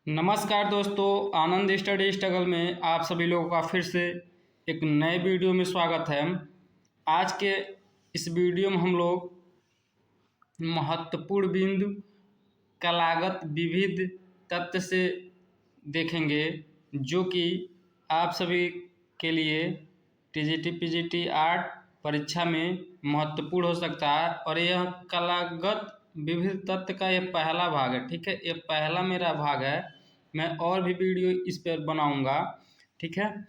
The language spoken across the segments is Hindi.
नमस्कार दोस्तों, आनंद स्टडी स्ट्रगल में आप सभी लोगों का फिर से एक नए वीडियो में स्वागत है। आज के इस वीडियो में हम लोग महत्वपूर्ण बिंदु कलागत विविध तत्व से देखेंगे, जो कि आप सभी के लिए टीजीटी पीजीटी आर्ट परीक्षा में महत्वपूर्ण हो सकता है। और यह कलागत विविध तत्व का यह पहला भाग है। ठीक है, ये पहला मेरा भाग है। मैं और भी वीडियो इस पर बनाऊंगा। ठीक है,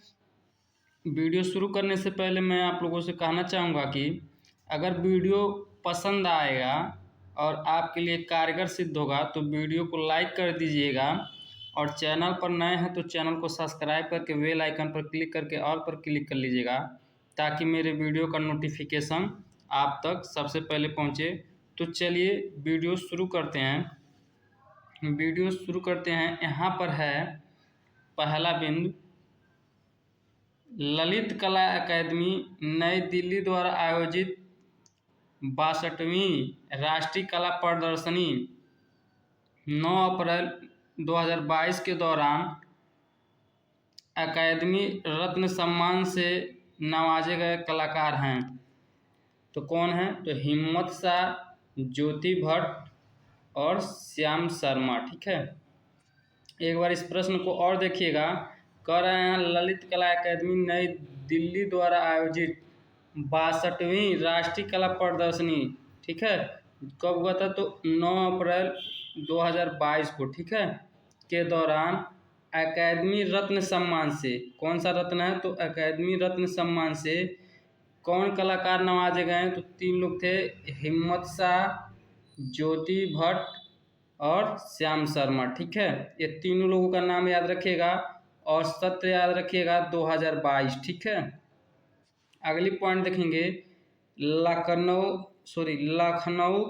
वीडियो शुरू करने से पहले मैं आप लोगों से कहना चाहूँगा कि अगर वीडियो पसंद आएगा और आपके लिए कारगर सिद्ध होगा तो वीडियो को लाइक कर दीजिएगा, और चैनल पर नए हैं तो चैनल को सब्सक्राइब करके बेल आइकन पर क्लिक करके ऑल पर क्लिक कर लीजिएगा, ताकि मेरे वीडियो का नोटिफिकेशन आप तक सबसे पहले पहुँचे। तो चलिए वीडियो शुरू करते हैं। यहाँ पर है पहला बिंदु, ललित कला अकादमी नई दिल्ली द्वारा आयोजित 62वीं राष्ट्रीय कला प्रदर्शनी 9 अप्रैल 2022 के दौरान अकादमी रत्न सम्मान से नवाजे गए कलाकार हैं। तो कौन है? तो हिम्मत शाह, ज्योति भट्ट और श्याम शर्मा। ठीक है, एक बार इस प्रश्न को और देखिएगा। कह रहे हैं ललित कला अकादमी नई दिल्ली द्वारा आयोजित 62वीं राष्ट्रीय कला प्रदर्शनी, ठीक है, कब हुआ था? तो 9 अप्रैल 2022 को, ठीक है, के दौरान अकादमी रत्न सम्मान से, कौन सा रत्न है? तो अकादमी रत्न सम्मान से कौन कलाकार नवाजे गए? तो 3 लोग थे, हिम्मत शाह, ज्योति भट्ट और श्याम शर्मा। ठीक है, ये तीनों लोगों का नाम याद रखिएगा और सत्र याद रखिएगा 2022। ठीक है, अगली पॉइंट देखेंगे। लखनऊ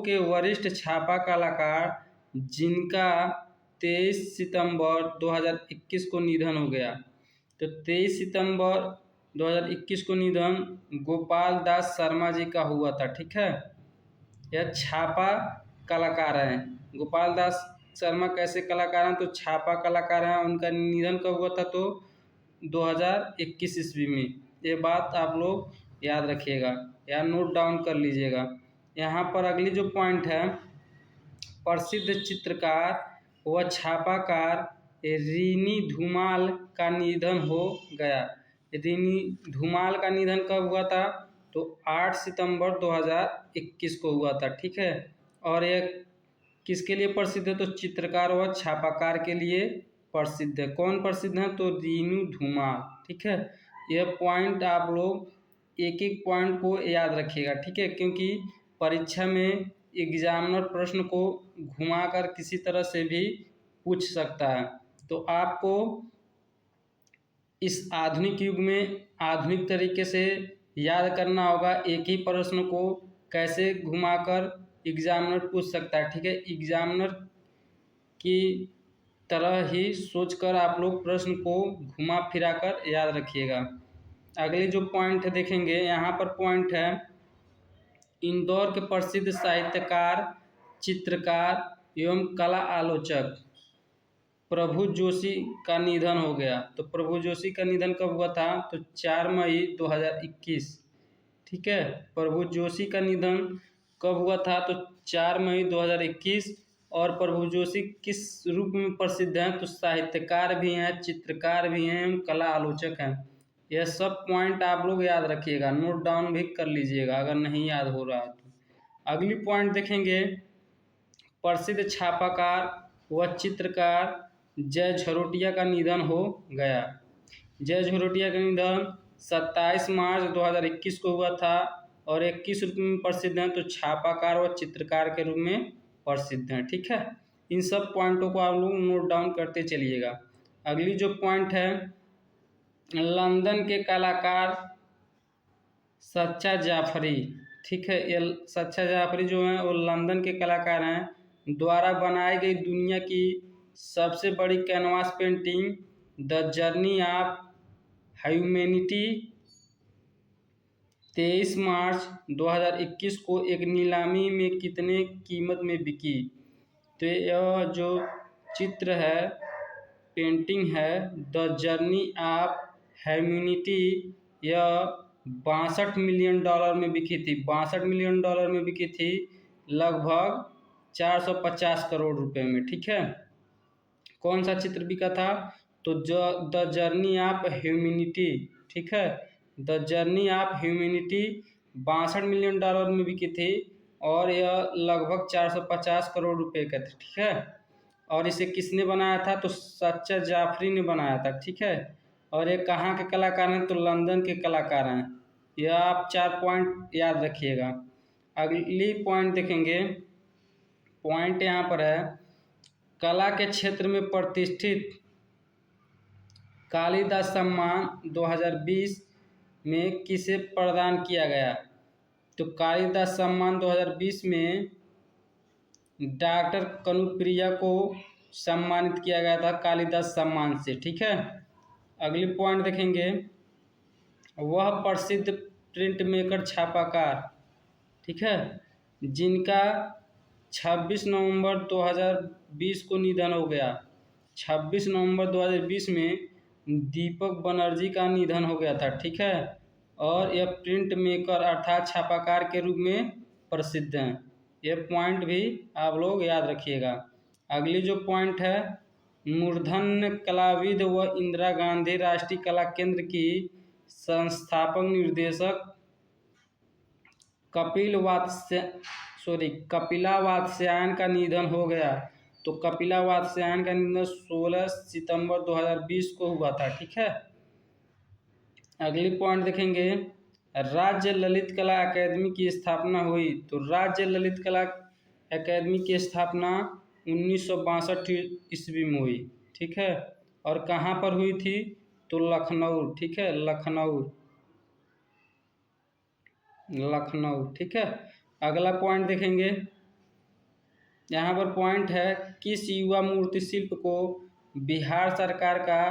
के वरिष्ठ छापा कलाकार जिनका 23 सितंबर 2021 को निधन हो गया। तो 23 सितंबर 2021 को निधन गोपाल दास शर्मा जी का हुआ था। ठीक है, यह छापा कलाकार हैं। गोपाल दास शर्मा कैसे कलाकार हैं? तो छापा कलाकार हैं। उनका निधन कब हुआ था? तो 2021 ईस्वी में। ये बात आप लोग याद रखिएगा या नोट डाउन कर लीजिएगा। यहाँ पर अगली जो पॉइंट है, प्रसिद्ध चित्रकार व छापाकार रीनी धूमाल का निधन हो गया। रीनी धूमाल का निधन कब हुआ था? तो 8 सितंबर 2021 को हुआ था। ठीक है, और यह किसके लिए प्रसिद्ध है? तो चित्रकार व छापाकार के लिए प्रसिद्ध है। कौन प्रसिद्ध है? तो रीनू धूमाल। ठीक है, यह पॉइंट आप लोग एक एक पॉइंट को याद रखिएगा। ठीक है, क्योंकि परीक्षा में एग्जामिनर प्रश्न को घुमाकर किसी तरह से भी पूछ सकता है। तो आपको इस आधुनिक युग में आधुनिक तरीके से याद करना होगा। एक ही प्रश्न को कैसे घुमाकर एग्जामिनर पूछ सकता है। ठीक है, एग्जामिनर की तरह ही सोचकर आप लोग प्रश्न को घुमा फिरा कर याद रखिएगा। अगली जो पॉइंट देखेंगे, यहाँ पर पॉइंट है, इंदौर के प्रसिद्ध साहित्यकार, चित्रकार एवं कला आलोचक प्रभु जोशी का निधन हो गया। तो प्रभु जोशी का निधन कब हुआ था? तो 4 मई 2021। ठीक है, प्रभु जोशी का निधन कब हुआ था? तो 4 मई 2021। और प्रभु जोशी किस रूप में प्रसिद्ध हैं? तो साहित्यकार भी हैं, चित्रकार भी हैं, कला आलोचक हैं। यह सब पॉइंट आप लोग याद रखिएगा, नोट डाउन भी कर लीजिएगा अगर नहीं याद हो रहा है तो। अगली पॉइंट देखेंगे, प्रसिद्ध छापाकार व चित्रकार जय झरोटिया का निधन हो गया। जय झरोटिया का निधन 27 मार्च 2021 को हुआ था और 21 रूप में प्रसिद्ध हैं, तो छापाकार व चित्रकार के रूप में प्रसिद्ध हैं। ठीक है, इन सब पॉइंटों को आप लोग नोट डाउन करते चलिएगा। अगली जो पॉइंट है, लंदन के कलाकार सच्चा जाफरी। ठीक है, ये सच्चा जाफरी जो हैं वो लंदन के कलाकार हैं। द्वारा बनाई गई दुनिया की सबसे बड़ी canvas painting the journey of humanity 23 मार्च 2021 को एक नीलामी में कितने कीमत में बिकी? तो यह जो चित्र है पेंटिंग है द जर्नी ऑफ ह्यूमैनिटी, यह $62 मिलियन में बिकी थी। $62 मिलियन में बिकी थी, लगभग 450 करोड़ रुपए में। ठीक है, कौन सा चित्र बिका था? तो जो द जर्नी ऑफ ह्यूमैनिटी, ठीक है, the journey of humanity $62 million में बिकी थी और यह लगभग 450 करोड़ रुपए का था। ठीक है, और इसे किसने बनाया था? तो सच्चा जाफरी ने बनाया था। ठीक है, और ये कहाँ के कलाकार हैं? तो लंदन के कलाकार हैं। यह आप 4 पॉइंट याद रखिएगा। अगली पॉइंट देखेंगे, पॉइंट यहाँ पर है, कला के क्षेत्र में प्रतिष्ठित कालिदास सम्मान 2020 में किसे प्रदान किया गया? तो कालिदास सम्मान 2020 में डॉक्टर कनुप्रिया को सम्मानित किया गया था कालिदास सम्मान से। ठीक है, अगली पॉइंट देखेंगे, वह प्रसिद्ध प्रिंट मेकर छापाकार, ठीक है, जिनका 26 नवंबर 2020 को निधन हो गया। 26 नवंबर 2020 में दीपक बनर्जी का निधन हो गया था। ठीक है, और यह प्रिंट मेकर अर्थात छापाकार के रूप में प्रसिद्ध हैं। यह पॉइंट भी आप लोग याद रखिएगा। अगली जो पॉइंट है, मूर्धन्य कलाविद व इंदिरा गांधी राष्ट्रीय कला केंद्र की संस्थापक निर्देशक कपिला वात्स्यायन का निधन हो गया। तो कपिला वात्स्यायन का निधन 16 सितंबर 2020 को हुआ था। ठीक है, अगली पॉइंट देखेंगे, राज्य ललित कला अकादमी की स्थापना हुई। तो राज्य ललित कला अकादमी की स्थापना 1962 ईस्वी में हुई। ठीक है, और कहाँ पर हुई थी? तो लखनऊ। ठीक है, लखनऊ। ठीक है, अगला पॉइंट देखेंगे, यहाँ पर पॉइंट है, किस युवा मूर्ति शिल्प को बिहार सरकार का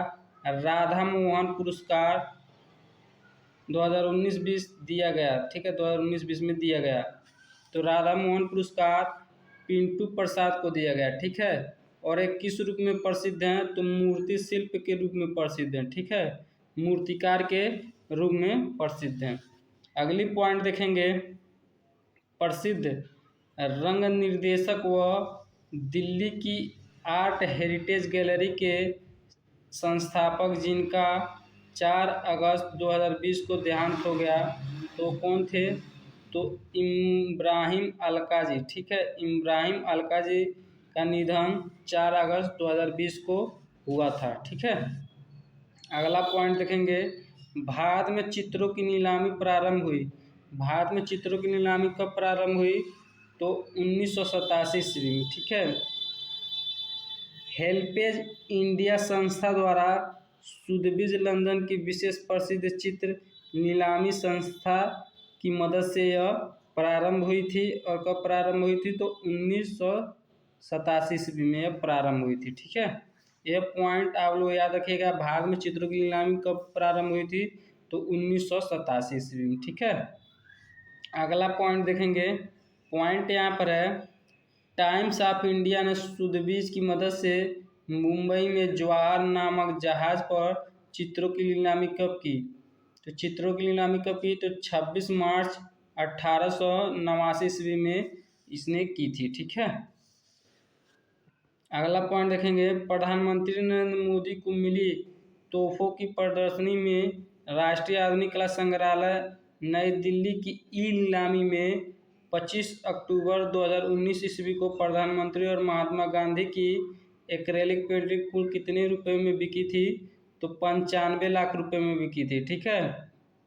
राधा मोहन पुरस्कार 2019-20 दिया गया? ठीक है, 2019-20 में दिया गया। तो राधा मोहन पुरस्कार पिंटू प्रसाद को दिया गया। ठीक है, और एक किस रूप में प्रसिद्ध हैं? तो मूर्ति शिल्प के रूप में प्रसिद्ध हैं। ठीक है, मूर्तिकार के रूप में प्रसिद्ध हैं। अगली पॉइंट देखेंगे, प्रसिद्ध रंग निर्देशक व दिल्ली की आर्ट हेरिटेज गैलरी के संस्थापक जिनका 4 अगस्त 2020 को देहांत हो गया, तो कौन थे? तो इब्राहिम अलकाजी। ठीक है, इब्राहिम अलकाजी का निधन 4 अगस्त 2020 को हुआ था। ठीक है, अगला पॉइंट देखेंगे, भारत में चित्रों की नीलामी प्रारंभ हुई। भारत में चित्रों की नीलामी कब प्रारंभ हुई? तो 1987 ईस्वी में। ठीक है, हेल्पेज इंडिया संस्था द्वारा सुदबीज लंदन की विशेष प्रसिद्ध चित्र नीलामी संस्था की मदद से यह प्रारंभ हुई थी। और कब प्रारंभ हुई थी? तो 1987 ईस्वी में यह प्रारंभ हुई थी। ठीक है, यह पॉइंट आप लोग याद रखिएगा, भारत में चित्रों की नीलामी कब प्रारंभ हुई थी? तो 1987 ईस्वी में। ठीक है, अगला पॉइंट देखेंगे, पॉइंट यहाँ पर है, टाइम्स ऑफ इंडिया ने सुदबीज की मदद से मुंबई में जवाहर नामक जहाज पर चित्रों की नीलामी कब की? तो चित्रों की नीलामी कब की? तो 26 मार्च 1889 ईस्वी में इसने की थी। ठीक है, अगला पॉइंट देखेंगे, प्रधानमंत्री नरेंद्र मोदी को मिली तोहफों की प्रदर्शनी में राष्ट्रीय आधुनिक कला संग्रहालय नई दिल्ली की ई नीलामी में 25 अक्टूबर 2019 ईस्वी को प्रधानमंत्री और महात्मा गांधी की एक्रेलिक पेंटिंग कुल कितने रुपए में बिकी थी? तो 95 लाख रुपए में बिकी थी। ठीक है,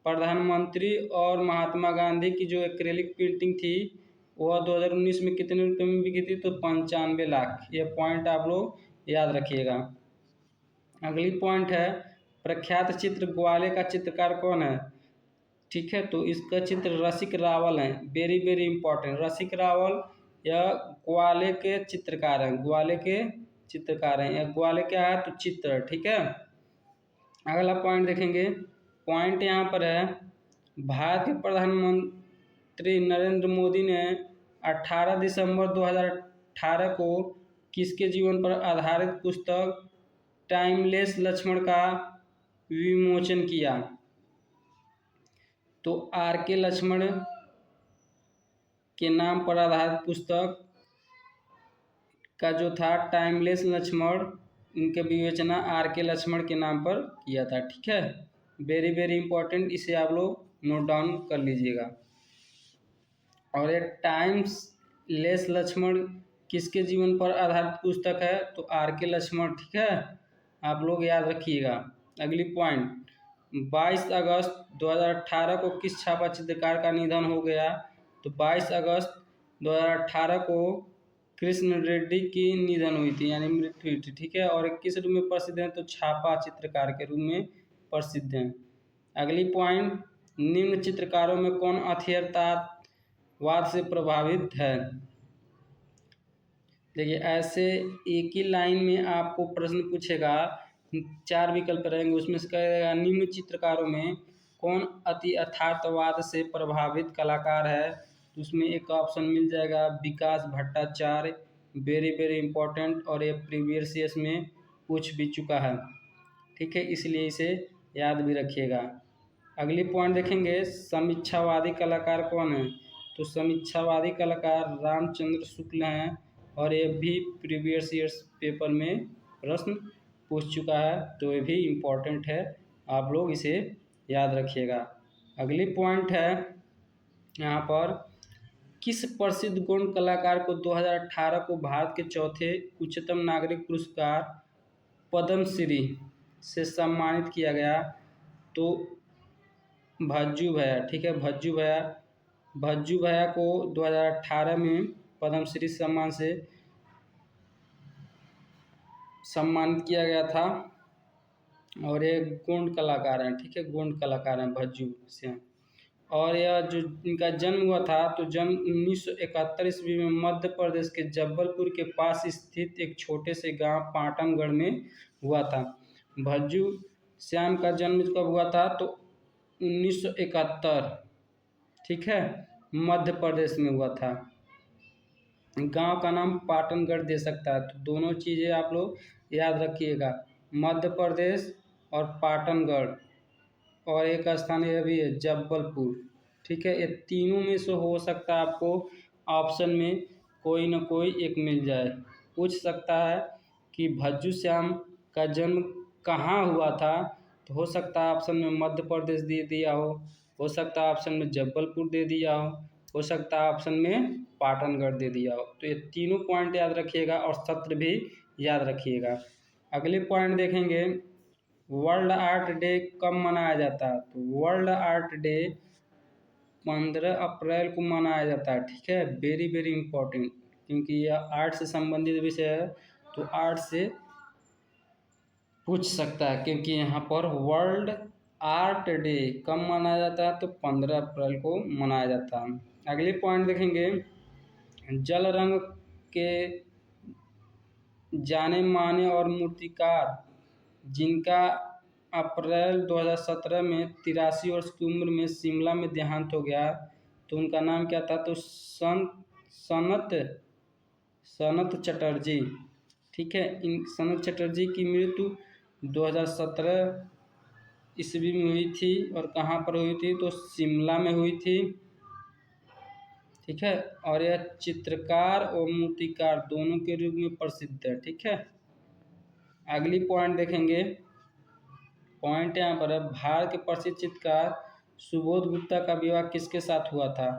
प्रधानमंत्री और महात्मा गांधी की जो एक्रेलिक पेंटिंग थी वह 2019 में कितने रुपए में बिकी थी? तो 95 लाख। यह पॉइंट आप लोग याद रखिएगा। अगली पॉइंट है, प्रख्यात चित्र ग्वाले का चित्रकार कौन है? ठीक है, तो इसका चित्र रसिक रावल है। वेरी वेरी इंपॉर्टेंट, रसिक रावल यह ग्वाले के चित्रकार हैं। ग्वाले के चित्रकार हैं। यह ग्वाले क्या है? तो चित्र। ठीक है, अगला पॉइंट देखेंगे, पॉइंट यहाँ पर है, भारत के प्रधानमंत्री नरेंद्र मोदी ने 18 दिसंबर 2018 को किसके जीवन पर आधारित पुस्तक टाइमलेस लक्ष्मण का विमोचन किया? तो आर के लक्ष्मण के नाम पर आधारित पुस्तक का जो था टाइमलेस लक्ष्मण, इनके विवेचना आर के लक्ष्मण के नाम पर किया था। ठीक है, वेरी वेरी इंपॉर्टेंट, इसे आप लोग नोट डाउन कर लीजिएगा। और ये टाइम्स लेस लक्ष्मण किसके जीवन पर आधारित पुस्तक है? तो आर के लक्ष्मण। ठीक है, आप लोग याद रखिएगा। अगली पॉइंट, 22 अगस्त 2018 को किस छापा चित्रकार का निधन हो गया? तो 22 अगस्त 2018 को कृष्ण रेड्डी की निधन हुई थी, यानी मृत्यु हुई थी। ठीक है, और किस रूप में प्रसिद्ध हैं? तो छापा चित्रकार के रूप में प्रसिद्ध हैं। अगली पॉइंट, निम्न चित्रकारों में कौन अथियरतावाद से प्रभावित है? देखिए, ऐसे एक ही लाइन में आपको प्रश्न पूछेगा, 4 विकल्प रहेंगे, उसमें से कहेगा निम्न चित्रकारों में कौन अति यथार्थवाद से प्रभावित कलाकार है? तो उसमें एक ऑप्शन मिल जाएगा विकास भट्टाचार्य, वेरी वेरी इंपॉर्टेंट, और ये प्रीवियस ईयर्स में पूछ भी चुका है। ठीक है, इसलिए इसे याद भी रखिएगा। अगली पॉइंट देखेंगे, समीक्षावादी कलाकार कौन है? तो समीक्षावादी कलाकार रामचंद्र शुक्ल हैं, और ये भी प्रीवियस ईयर्स पेपर में प्रश्न पूछ चुका है, तो ये भी इम्पोर्टेंट है, आप लोग इसे याद रखिएगा। अगली पॉइंट है यहाँ पर, किस प्रसिद्ध गौण कलाकार को 2018 को भारत के चौथे उच्चतम नागरिक पुरस्कार पद्मश्री से सम्मानित किया गया? तो भज्जू भैया। ठीक है, भज्जू भैया को 2018 में पद्मश्री सम्मान से सम्मानित किया गया था, और ये गोंड कलाकार हैं। ठीक है, गोंड कलाकार हैं भज्जू से। और यह जो इनका जन्म हुआ था, तो जन्म 1971 ईस्वी में मध्य प्रदेश के जबलपुर के पास स्थित एक छोटे से गांव पाटनगढ़ में हुआ था। भज्जू श्याम का जन्म कब हुआ था? तो 1971। ठीक है, मध्य प्रदेश में हुआ था। गांव का नाम पाटनगढ़ दे सकता है, तो दोनों चीज़ें आप लोग याद रखिएगा, मध्य प्रदेश और पाटनगढ़, और एक स्थान यह भी है जबलपुर। ठीक है, ये तीनों में से हो सकता है आपको ऑप्शन में कोई ना कोई एक मिल जाए। पूछ सकता है कि भज्जू श्याम का जन्म कहाँ हुआ था? तो हो सकता है ऑप्शन में मध्य प्रदेश दे दिया हो सकता है ऑप्शन में जबलपुर दे दिया हो सकता है ऑप्शन में पाटनगढ़ दे दिया हो। तो ये तीनों पॉइंट याद रखिएगा, और सत्र भी याद रखिएगा। अगले पॉइंट देखेंगे, वर्ल्ड आर्ट डे कब मनाया जाता है? तो वर्ल्ड आर्ट डे 15 अप्रैल को मनाया जाता है। ठीक है, वेरी वेरी इंपॉर्टेंट, क्योंकि यह आर्ट से संबंधित विषय है, तो आर्ट से पूछ सकता है, क्योंकि यहाँ पर वर्ल्ड आर्ट डे कब मनाया जाता है? तो 15 अप्रैल को मनाया जाता है। अगले पॉइंट देखेंगे, जल रंग के जाने माने और मूर्तिकार जिनका अप्रैल 2017 में 83 वर्ष की उम्र में शिमला में देहांत हो गया, तो उनका नाम क्या था? तो सनत चटर्जी। ठीक है, इन सनत चटर्जी की मृत्यु 2017 ईस्वी में हुई थी, और कहाँ पर हुई थी? तो शिमला में हुई थी। ठीक है, और यह चित्रकार और मूर्तिकार दोनों के रूप में प्रसिद्ध है। ठीक है, अगली पॉइंट देखेंगे, पॉइंट यहाँ पर है, भारत के प्रसिद्ध चित्रकार सुबोध गुप्ता का विवाह किसके साथ हुआ था?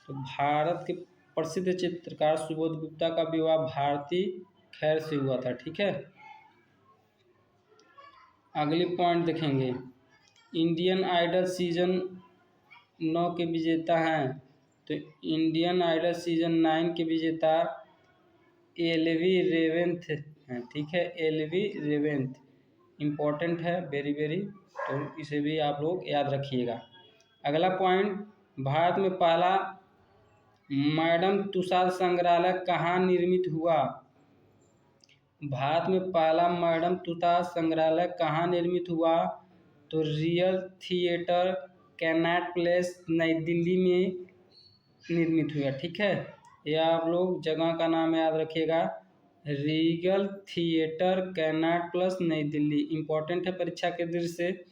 तो भारत के प्रसिद्ध चित्रकार सुबोध गुप्ता का विवाह भारती खैर से हुआ था। ठीक है, अगली पॉइंट देखेंगे, इंडियन आइडल सीजन 9 के विजेता हैं। तो इंडियन आइडल सीजन 9 के विजेता एलवी रेवेंथ हैं। ठीक है, एलवी रेवेंथ इम्पोर्टेंट है, वेरी वेरी, तो इसे भी आप लोग याद रखिएगा। अगला पॉइंट, भारत में पहला मैडम तुसाद संग्रहालय कहाँ निर्मित हुआ? भारत में पहला मैडम तुसाद संग्रहालय कहाँ निर्मित हुआ? तो रियल थिएटर कैनाट प्लेस नई दिल्ली में निर्मित हुआ। ठीक है, यह आप लोग जगह का नाम याद रखिएगा, रीगल थिएटर, कैनाट प्लस, नई दिल्ली। इम्पोर्टेंट है परीक्षा के दृष्टि से।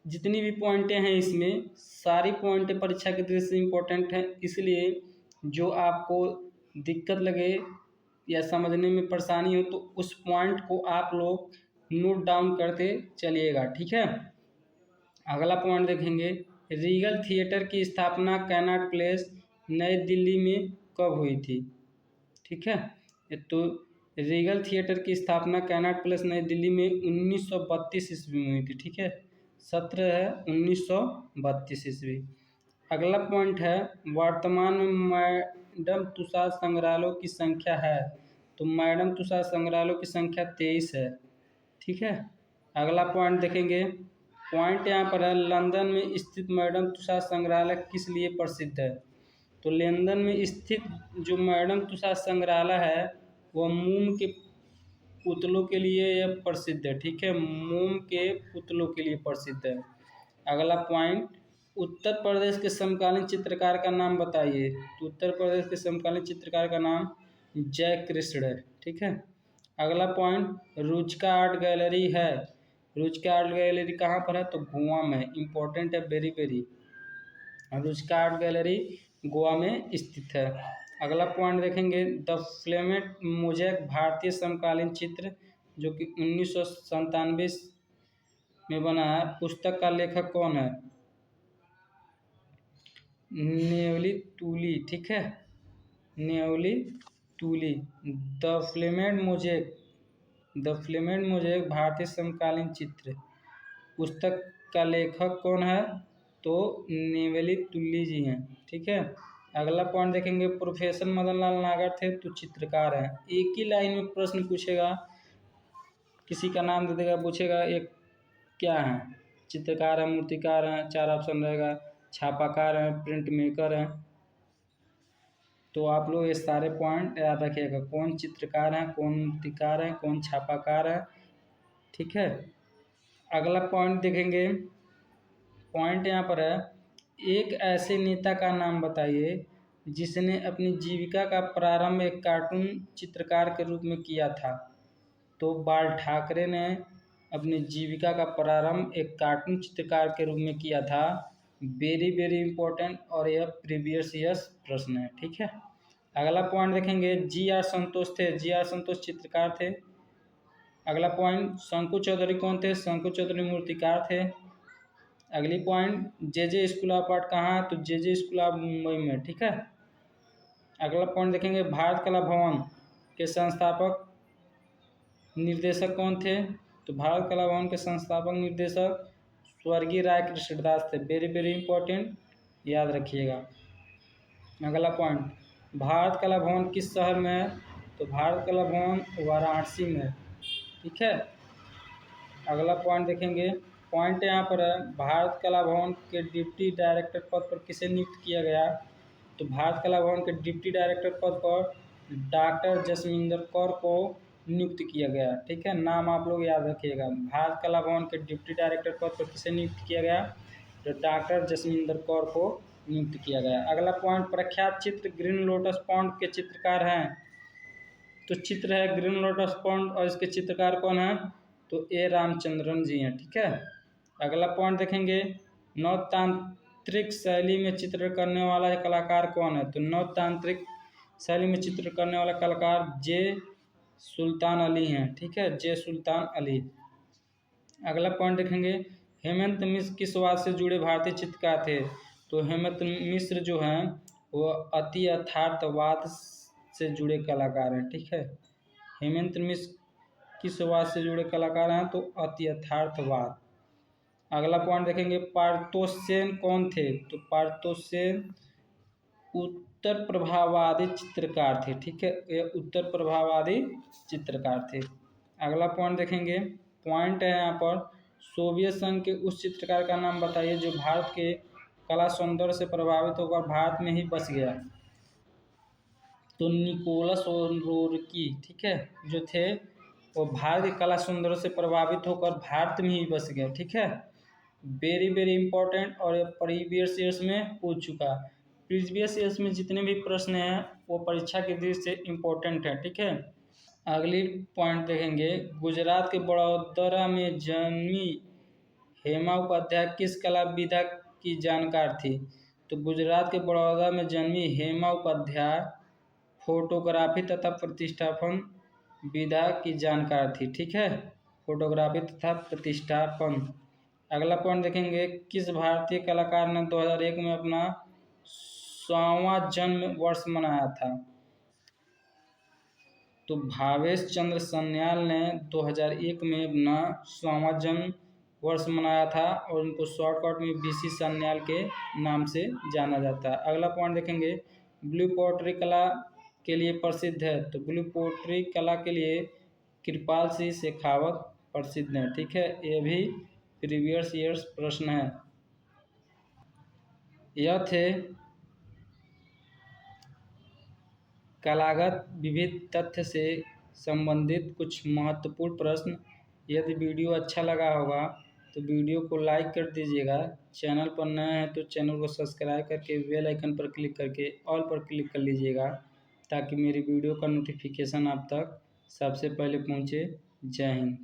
जितनी भी पॉइंटें हैं इसमें सारी पॉइंटें परीक्षा की दृष्टि से इम्पोर्टेंट हैं, इसलिए जो आपको दिक्कत लगे या समझने में परेशानी हो तो उस पॉइंट को आप लोग नोट डाउन करते चलिएगा, ठीक है। अगला पॉइंट देखेंगे, रीगल थिएटर की स्थापना कैनाट प्लेस नई दिल्ली में कब हुई थी, ठीक है। तो रीगल थिएटर की स्थापना कैनाट प्लेस नई दिल्ली में 1932 ईस्वी में हुई थी, ठीक है। सत्र है 1932 ईस्वी। अगला पॉइंट है, वर्तमान में मैडम तुषार संग्रहालयों की संख्या है, तो मैडम तुषार संग्रहालयों की संख्या 23 है, ठीक है। अगला पॉइंट देखेंगे, पॉइंट यहाँ पर है, लंदन में स्थित मैडम तुषार संग्रहालय किस लिए प्रसिद्ध है, तो लंदन में स्थित जो मैडम तुषार संग्रहालय है वह मोम के पुतलों के लिए यह प्रसिद्ध है, ठीक है। मोम के पुतलों के लिए प्रसिद्ध है। अगला पॉइंट, उत्तर प्रदेश के समकालीन चित्रकार का नाम बताइए, तो उत्तर प्रदेश के समकालीन चित्रकार का नाम जय कृष्ण है, ठीक है। अगला पॉइंट, रुचिका आर्ट गैलरी है, रुचिका आर्ट गैलरी कहाँ पर है, तो गोवा में। इम्पोर्टेंट है, very very. Ruchika art gallery Goa में स्थित है। अगला पॉइंट देखेंगे, द फ्लेमेट मोज़ेक भारतीय समकालीन चित्र जो कि 1997 में बना है, पुस्तक का लेखक कौन है, नेवली टूली, ठीक है, Neyveli टूली। The फ्लेमेट mosaic, the फ्लेमेट mosaic भारतीय समकालीन चित्र पुस्तक का लेखक कौन है, तो नेवली टूली जी हैं, ठीक है। अगला पॉइंट देखेंगे, प्रोफेसर मदन लाल नागर थे तो चित्रकार हैं। एक ही लाइन में प्रश्न पूछेगा, किसी का नाम दे देगा, पूछेगा एक क्या है, चित्रकार है, मूर्तिकार हैं, 4 ऑप्शन रहेगा, छापाकार हैं, प्रिंट मेकर हैं। तो आप लोग ये सारे पॉइंट याद रखिएगा, कौन चित्रकार हैं, कौन मूर्तिकार हैं, कौन छापाकार है, ठीक है। अगला पॉइंट देखेंगे, पॉइंट यहाँ पर है, एक ऐसे नेता का नाम बताइए जिसने अपनी जीविका का प्रारंभ एक कार्टून चित्रकार के रूप में किया था, तो बाल ठाकरे ने अपनी जीविका का प्रारंभ एक कार्टून चित्रकार के रूप में किया था। वेरी वेरी इंपॉर्टेंट और यह प्रीवियस ईयर्स प्रश्न है, ठीक है। अगला पॉइंट देखेंगे, जी आर संतोष थे, जी आर संतोष चित्रकार थे। अगला पॉइंट, शंकु चौधरी कौन थे, शंकु चौधरी मूर्तिकार थे। अगली point, J school of art कहाँ है, तो जे स्कूल ऑफ मुंबई में, ठीक है। अगला पॉइंट देखेंगे, भारत कला भवन के संस्थापक निर्देशक कौन थे, तो भारत कला भवन के संस्थापक निर्देशक स्वर्गीय राय कृष्णदास थे। वेरी वेरी इंपॉर्टेंट, याद रखिएगा। अगला पॉइंट, भारत कला भवन किस शहर में है, तो भारत कला भवन वाराणसी में, ठीक है। अगला पॉइंट देखेंगे, पॉइंट यहाँ पर है, भारत कला भवन के डिप्टी डायरेक्टर पद पर किसे नियुक्त किया गया, तो भारत कला भवन के डिप्टी डायरेक्टर पद पर डॉक्टर जसविंदर कौर को नियुक्त किया गया, ठीक है। नाम आप लोग याद रखिएगा, भारत कला भवन के डिप्टी डायरेक्टर पद पर किसे नियुक्त किया गया, तो डॉक्टर जसविंदर कौर को नियुक्त किया गया। अगला पॉइंट, प्रख्यात चित्र ग्रीन लोटस पॉन्ड के चित्रकार हैं, तो चित्र है ग्रीन लोटस पॉन्ड और इसके चित्रकार कौन है, तो ए रामचंद्रन जी हैं, ठीक है। अगला पॉइंट देखेंगे, नवतांत्रिक शैली में चित्र करने वाला कलाकार कौन है, तो नवतांत्रिक शैली में चित्र करने वाला कलाकार जे सुल्तान अली हैं, ठीक है, जे सुल्तान अली। अगला पॉइंट देखेंगे, हेमंत मिश्र किस वाद से जुड़े भारतीय चित्रकार थे, तो हेमंत मिश्र जो हैं वो अति यथार्थवाद से जुड़े कलाकार हैं, ठीक है। हेमंत मिश्र किस वाद से जुड़े कलाकार हैं, तो अति यथार्थवाद। अगला पॉइंट देखेंगे, पार्थोस सेन कौन थे, तो पार्थोस सेन उत्तर प्रभाववादी चित्रकार थे, ठीक है, ये उत्तर प्रभाववादी चित्रकार थे। अगला पॉइंट देखेंगे, पॉइंट है यहाँ पर, सोवियत संघ के उस चित्रकार का नाम बताइए जो भारत के कला सौंदर्य से प्रभावित होकर भारत में ही बस गया, तो निकोलस रोरकी, ठीक है, जो थे वो भारत की कला सौंदर्य से प्रभावित होकर भारत में ही बस गए, ठीक है। वेरी वेरी इंपॉर्टेंट और ये प्रीवियस ईयर्स में पूछ चुका। प्रीवियस ईयर्स में जितने भी प्रश्न हैं वो परीक्षा के दृष्टि से इम्पोर्टेंट है, ठीक है। अगली पॉइंट देखेंगे, गुजरात के बड़ौदरा में जन्मी हेमा उपाध्याय किस कला विधा की जानकार थी? तो गुजरात के बड़ौदा में जन्मी हेमा उपाध्याय फोटोग्राफी तथा प्रतिष्ठापन विधा की जानकार थी। ठीक है, फोटोग्राफी तथा प्रतिष्ठापन। अगला पॉइंट देखेंगे, किस भारतीय कलाकार ने 2001 में अपना 100वां जन्म वर्ष मनाया था? तो भावेश चंद्र सान्याल ने 2001 में अपना 100वां जन्म वर्ष मनाया था और उनको शॉर्टकट में बीसी सान्याल के नाम से जाना जाता है। अगला पॉइंट देखेंगे, ब्लू पोट्री कला के लिए प्रसिद्ध है? तो ब्लू पोट्री कला के लिए कृपाल सिंह शेखावत प्रसिद्ध है। ठीक है, ये भी प्रीवियस ईयर्स प्रश्न है। यह थे कलागत विविध तथ्य से संबंधित कुछ महत्वपूर्ण प्रश्न। यदि वीडियो अच्छा लगा होगा तो वीडियो को लाइक कर दीजिएगा। चैनल पर नए हैं तो चैनल को सब्सक्राइब करके बेल आइकन पर क्लिक करके ऑल पर क्लिक कर लीजिएगा, ताकि मेरी वीडियो का नोटिफिकेशन आप तक सबसे पहले पहुंचे। जय हिंद।